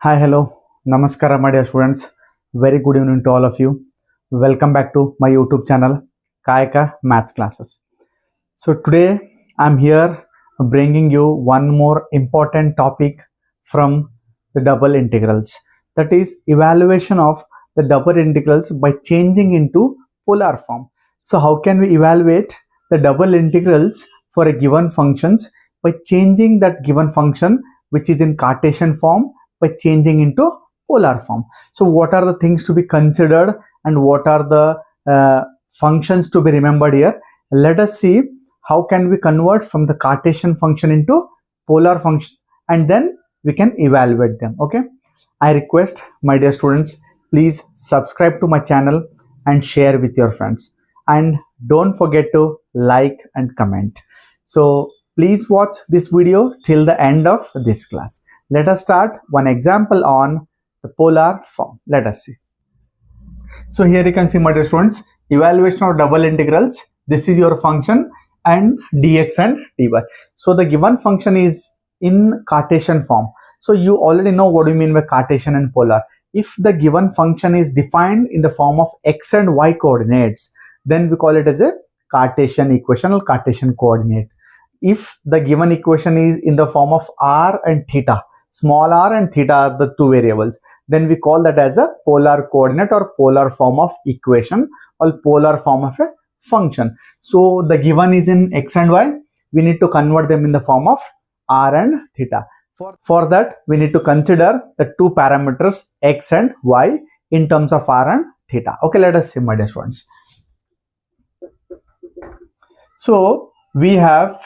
Hi, hello, Namaskara, my dear students. Very good evening to all of you. Welcome back to my YouTube channel, Kayaka Maths Classes. So today I'm here bringing you one more important topic from the double integrals. That is evaluation of the double integrals by changing into polar form. So how can we evaluate the double integrals for a given functions by changing that given function which is in Cartesian form by changing into polar form. So what are the things to be considered and what are the functions to be remembered here? Let us see how can we convert from the Cartesian function into polar function and then we can evaluate them. Okay, I request my dear students, please subscribe to my channel and share with your friends, and don't forget to like and comment. So please watch this video till the end of this class. Let us start one example on the polar form. Let us see. So here you can see, my dear students, evaluation of double integrals. This is your function and dx and dy. So the given function is in Cartesian form. So you already know what do you mean by Cartesian and polar. If the given function is defined in the form of x and y coordinates, then we call it as a Cartesian equation or Cartesian coordinate. If the given equation is in the form of r and theta, small r and theta are the two variables, then we call that as a polar coordinate or polar form of equation or polar form of a function. So the given is in x and y, we need to convert them in the form of r and theta. For that, we need to consider the two parameters x and y in terms of r and theta. Okay, let us see, my dear students. So we have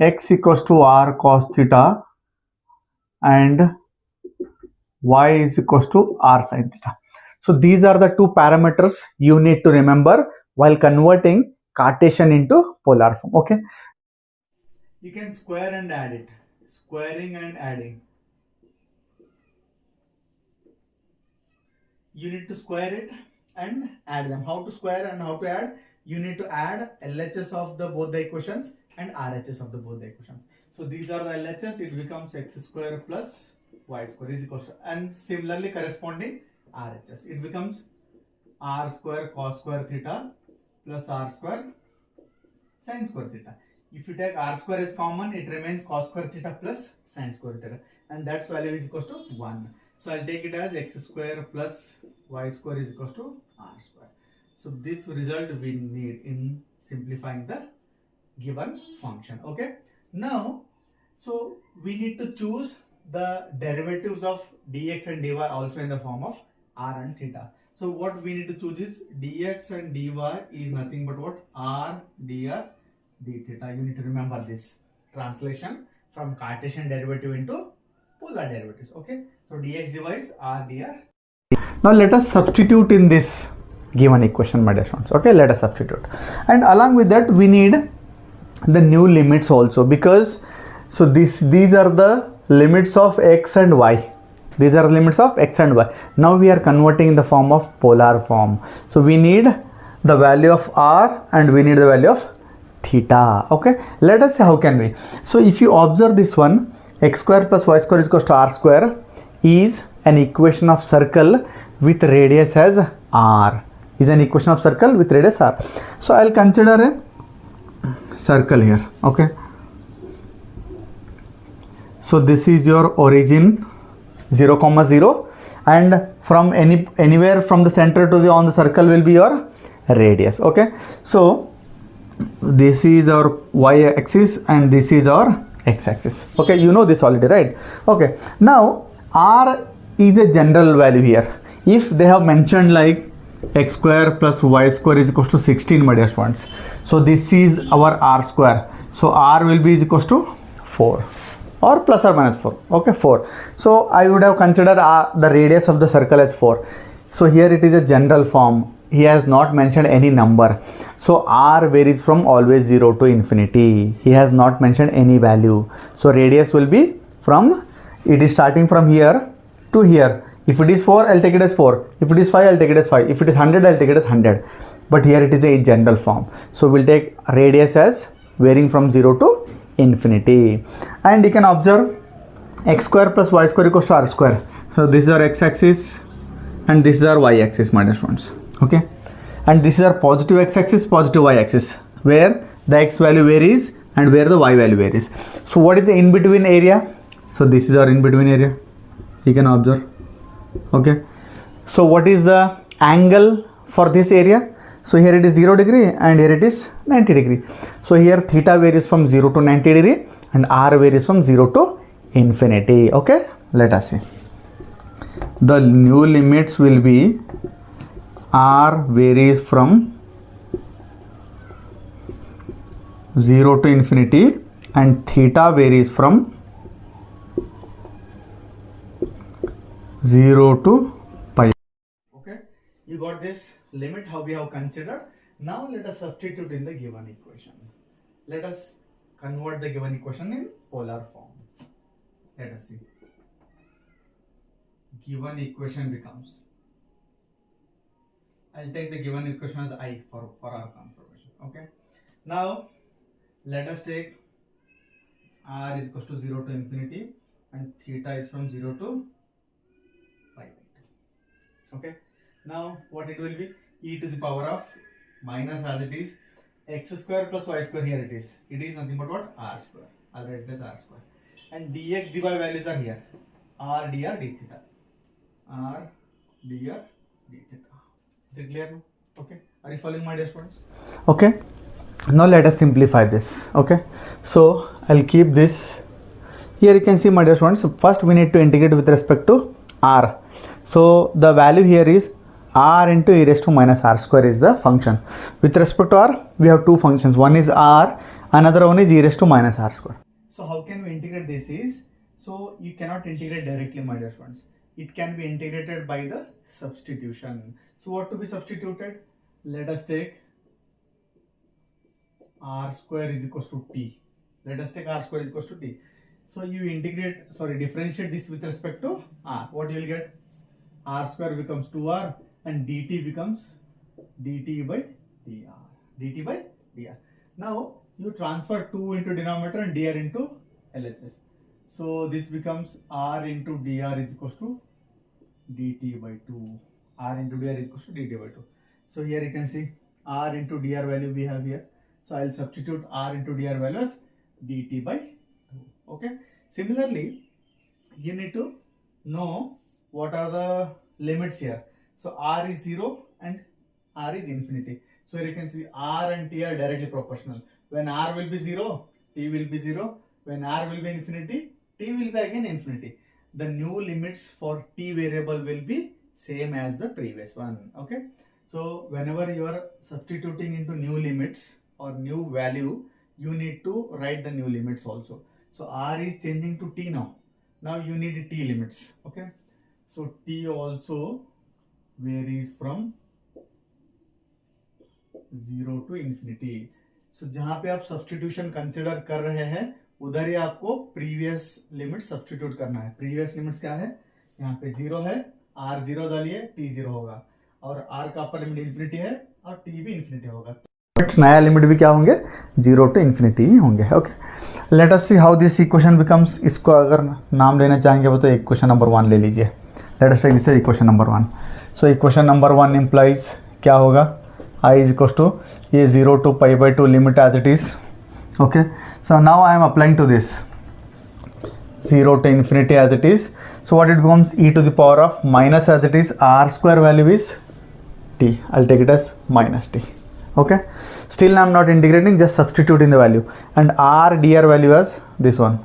x equals to r cos theta and y is equals to r sin theta. So these are the two parameters you need to remember while converting Cartesian into polar form. Okay, you can square and add it, squaring and adding. You need to square it and add them. How to square and how to add? You need to add LHS of the both the equations and RHS of the both the equations. So these are the LHS, it becomes x square plus y square is equal to, and similarly corresponding RHS, it becomes r square cos square theta plus r square sin square theta. If you take r square as common, it remains cos square theta plus sin square theta, and that's value is equal to 1. So I'll take it as x square plus y square is equal to r square. So this result we need in simplifying the given function. Okay, now so we need to choose the derivatives of dx and dy also in the form of r and theta. So what we need to choose is dx and dy is nothing but what? R dr d theta. You need to remember this translation from Cartesian derivative into polar derivatives. Okay, so dx dy is r dr. Now let us substitute in this given equation, my dear students. Okay, let us substitute, and along with that we need the new limits also, because so these are the limits of x and y. These are limits of x and y. Now we are converting in the form of polar form. So we need the value of r and we need the value of theta. Okay, let us see how can we. So if you observe this one, x square plus y square is equal to r square is an equation of circle with radius as r. Is an equation of circle with radius r. So I'll consider a circle here. Okay, so this is your origin 0, 0, and from anywhere from the center to the on the circle will be your radius. Okay, so this is our y axis and this is our x axis. Okay, you know this already, right? Okay, now r is a general value here. If they have mentioned like x square plus y square is equal to 16, my dear students, so this is our r square, so r will be equal to 4 or plus or minus 4. Okay, 4. So I would have considered the radius of the circle as 4. So here it is a general form, he has not mentioned any number. So r varies from always 0 to infinity, he has not mentioned any value. So radius will be from, it is starting from here to here. If it is 4, I'll take it as 4. If it is 5, I'll take it as 5. If it is 100, I'll take it as 100. But here it is a general form. So we'll take radius as varying from 0 to infinity. And you can observe x square plus y square equals to r square. So this is our x-axis and this is our y-axis, my dear students. Okay, and this is our positive x-axis, positive y-axis, where the x value varies and where the y value varies. So what is the in-between area? So this is our in-between area, you can observe. Okay, so what is the angle for this area? So here it is 0 degree and here it is 90 degree. So here theta varies from 0 to 90 degree and r varies from 0 to infinity. Okay, let us see. The new limits will be r varies from 0 to infinity and theta varies from 0 to pi. Okay, you got this limit how we have considered. Now let us substitute in the given equation. Let us convert the given equation in polar form. Let us see. Given equation becomes, I'll take the given equation as I for our confirmation. Okay, now let us take r is equals to 0 to infinity and theta is from 0 to pi. Okay, now what it will be? E to the power of minus, as it is, x square plus y square. Here it is nothing but what? R square. I'll write it as r square. And dx dy values are here, r dr d theta, r dr d theta. Is it clear now? Okay, are you following, my dear students? Okay, now let us simplify this. Okay, so I'll keep this here. You can see, my dear students, first we need to integrate with respect to r. So the value here is r into e raised to minus r square is the function. With respect to r, we have two functions. One is r, another one is e raised to minus r square. So how can we integrate this is, so you cannot integrate directly, my dear friends. It can be integrated by the substitution. So what to be substituted? Let us take r square is equals to t. Let us take r square is equals to t. So you differentiate this with respect to r. What you will get? R square becomes 2r and dt becomes dt by dr. dt by dr. Now you transfer 2 into denominator and dr into LHS. So this becomes r into dr is equals to dt by 2. R into dr is equals to dt by 2. So here you can see r into dr value we have here. So I will substitute r into dr value as dt by 2. Okay. Similarly, you need to know what are the limits here. So r is 0 and r is infinity. So here you can see r and t are directly proportional. When r will be 0, t will be 0. When r will be infinity, t will be again infinity. The new limits for t variable will be same as the previous one. Okay. So whenever you are substituting into new limits or new value, you need to write the new limits also. So r is changing to t now. Now you need t limits. Okay. So t also varies from 0 to infinity. So जहाँ पे आप substitution consider कर रहे हैं उधर ही आपको previous limit substitute करना है. Previous limits क्या है? यहाँ पे 0 है, r 0 डालिए, t 0 होगा और r का upper limit infinity है और t भी infinity होगा. But नया limit भी क्या होंगे? 0 to infinity ही होंगे. Okay. Let us see how this equation becomes. इसको अगर नाम लेना चाहेंगे तो equation number 1 ले लीजिए. Let us take this as equation number 1. So equation number 1 implies क्या होगा? I is equals to ये 0 to pi by 2 limit as it is. Okay. So now I am applying to this 0 to infinity as it is. So what it becomes? E to the power of minus as it is. R square value is t. I'll take it as minus t. Okay. Still I am not integrating, just substituting the value. And r dr value as this one.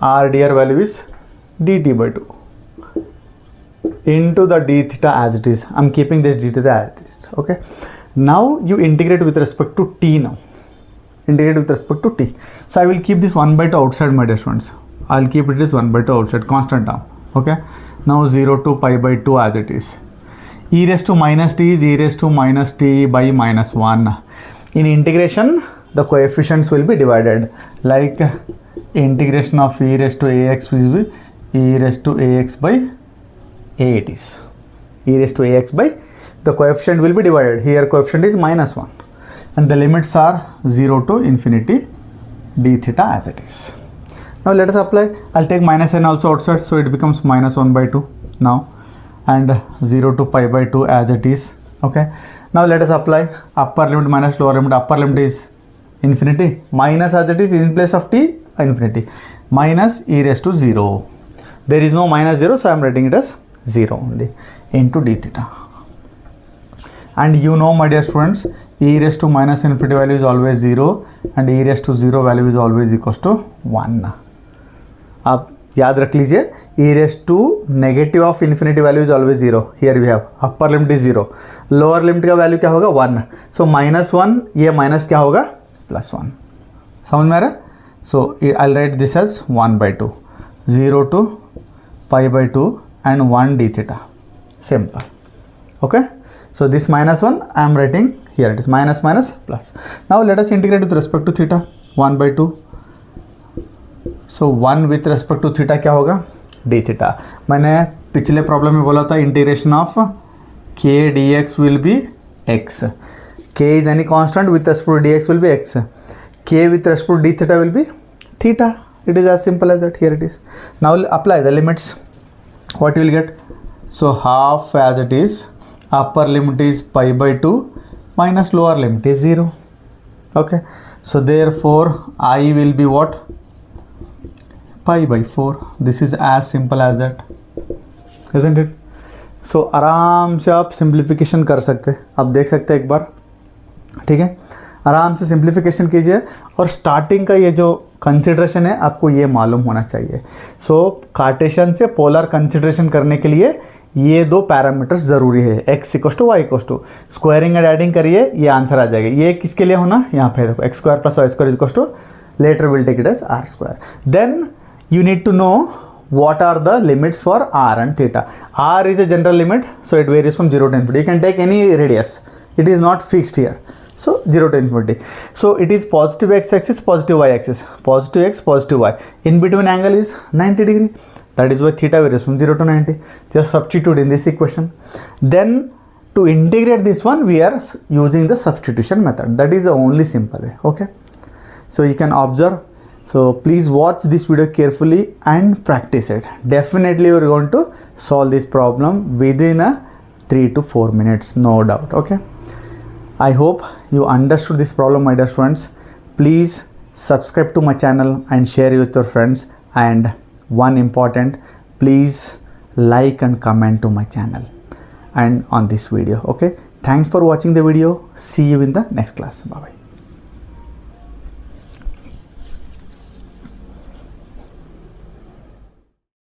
R dr value is dt by 2. Into the d theta as it is. I'm keeping this d theta as it is. Okay. Now you integrate with respect to t now. Integrate with respect to t. So I will keep this 1 by 2 outside, my dear students. I'll keep it as 1 by 2 outside, constant term. Okay. Now 0 to pi by 2 as it is. E raised to minus t is e raised to minus t by minus 1. In integration, the coefficients will be divided. Like integration of e raised to ax will be e raised to ax by a it is. E raised to ax by, the coefficient will be divided. Here coefficient is minus 1. And the limits are 0 to infinity d theta as it is. Now let us apply. I'll take minus n also outside, so it becomes minus 1 by 2 now, and 0 to pi by 2 as it is. Okay, now let us apply upper limit minus lower limit. Upper limit is infinity, minus as it is in place of t infinity, minus e raised to 0. There is no minus 0, so I am writing it as 0 only into d theta. And you know, my dear students, e raised to minus infinity value is always 0 and e raised to 0 value is always equals to 1. आप याद रख लीजिए, e raised to negative of infinity value is always 0. Here we have upper limit is 0, lower limit का value क्या होगा 1. So minus 1, ये minus क्या होगा plus 1. समझ में आ रहा है? So I'll write this as 1 by 2, 0 to pi by 2 and 1 d theta. Simple. Okay. So this minus 1 I am writing here, it is minus minus plus. Now let us integrate with respect to theta. 1 by 2. So 1 with respect to theta क्या होगा d theta. मैंने पिछले problem में बोला था integration of k dx will be x. K is any constant, with respect to dx will be x. K with respect to d theta will be theta. It is as simple as that. Here it is. Now apply the limits. What you will get? So half as it is, upper limit is pi by 2 minus lower limit is 0. Okay, so therefore I will be what? Pi by 4. This is as simple as that, isn't it? So आराम से आप simplification कर सकते हैं. आप देख सकते हैं एक बार, ठीक है, आराम से सिंप्लीफिकेशन कीजिए. और स्टार्टिंग का ये जो कंसिडरेशन है आपको ये मालूम होना चाहिए. सो कार्टेशियन से पोलर कंसिडरेशन करने के लिए ये दो पैरामीटर्स ज़रूरी है, x equals to Y equals to. Squaring and adding करिए, ये आंसर आ जाएगा. ये किसके लिए होना, यहाँ पे देखो X square plus Y square equals to, later will take it as R square. Then you need to know what are the limits for r and theta. R is a general limit, so it varies from 0 to infinity. You can take any radius, it is not fixed here. So 0 to infinity. So it is positive x axis, positive y axis, positive x, positive y. In between angle is 90 degree. That is why theta varies from 0 to 90. Just substitute in this equation. Then to integrate this one, we are using the substitution method. That is the only simple way. Okay. So you can observe. So please watch this video carefully and practice it. Definitely you are going to solve this problem within a 3 to 4 minutes, no doubt. Okay. I hope you understood this problem, my dear friends. Please subscribe to my channel and share it with your friends. And one important, please like and comment to my channel and on this video. Okay. Thanks for watching the video. See you in the next class. Bye bye.